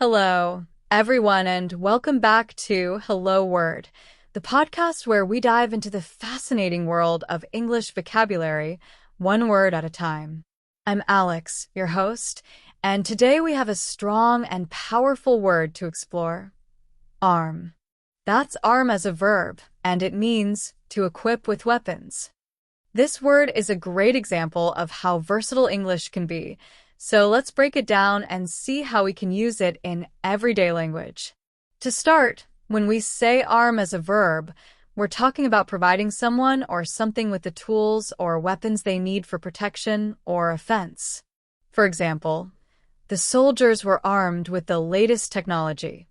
Hello, everyone, and welcome back to Hello Word, the podcast where we dive into the fascinating world of English vocabulary, one word at a time. I'm Alex, your host, and today we have a strong and powerful word to explore: arm. That's arm as a verb, and it means to equip with weapons. This word is a great example of how versatile English can be. So let's break it down and see how we can use it in everyday language. To start, when we say arm as a verb, we're talking about providing someone or something with the tools or weapons they need for protection or offense. For example, the soldiers were armed with the latest technology.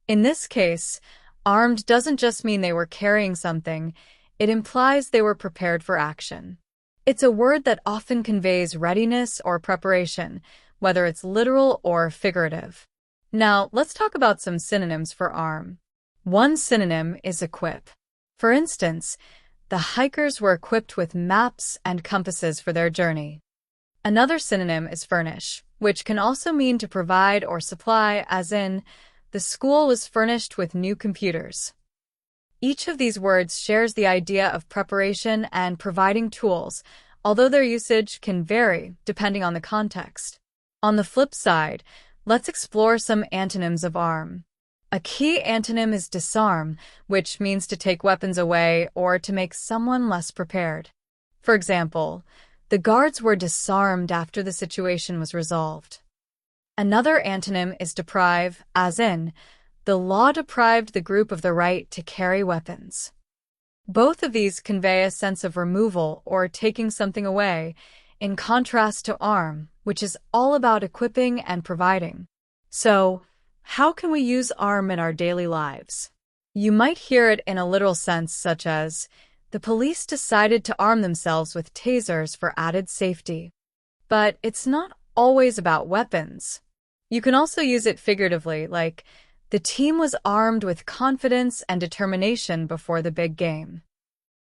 In this case, armed doesn't just mean they were carrying something, it implies they were prepared for action. It's a word that often conveys readiness or preparation, whether it's literal or figurative. Now, let's talk about some synonyms for arm. One synonym is equip. For instance, the hikers were equipped with maps and compasses for their journey. Another synonym is furnish, which can also mean to provide or supply, as in, the school was furnished with new computers. Each of these words shares the idea of preparation and providing tools, although their usage can vary depending on the context. On the flip side, let's explore some antonyms of arm. A key antonym is disarm, which means to take weapons away or to make someone less prepared. For example, the guards were disarmed after the situation was resolved. Another antonym is deprive, as in, the law deprived the group of the right to carry weapons. Both of these convey a sense of removal or taking something away, in contrast to arm, which is all about equipping and providing. So, how can we use arm in our daily lives? You might hear it in a literal sense, such as, the police decided to arm themselves with tasers for added safety. But it's not always about weapons. You can also use it figuratively, like, the team was armed with confidence and determination before the big game.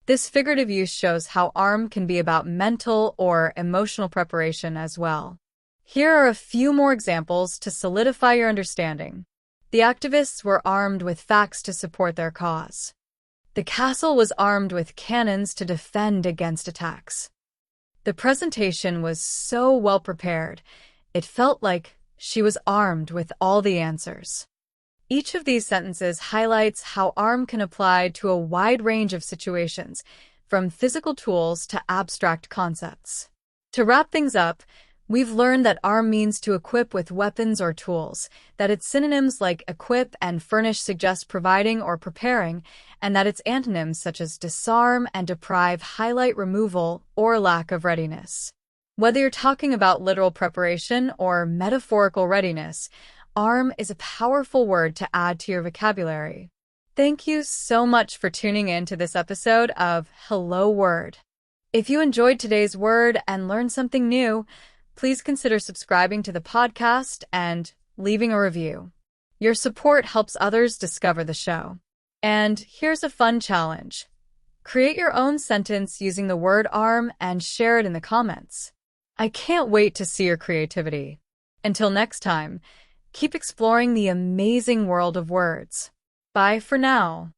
This figurative use shows how arm can be about mental or emotional preparation as well. Here are a few more examples to solidify your understanding. The activists were armed with facts to support their cause. The castle was armed with cannons to defend against attacks. The presentation was so well prepared, it felt like she was armed with all the answers. Each of these sentences highlights how arm can apply to a wide range of situations, from physical tools to abstract concepts. To wrap things up, we've learned that arm means to equip with weapons or tools, that its synonyms like equip and furnish suggest providing or preparing, and that its antonyms such as disarm and deprive highlight removal or lack of readiness. Whether you're talking about literal preparation or metaphorical readiness, arm is a powerful word to add to your vocabulary. Thank you so much for tuning in to this episode of Hello Word. If you enjoyed today's word and learned something new, please consider subscribing to the podcast and leaving a review. Your support helps others discover the show. And here's a fun challenge. Create your own sentence using the word arm and share it in the comments. I can't wait to see your creativity. Until next time, keep exploring the amazing world of words. Bye for now.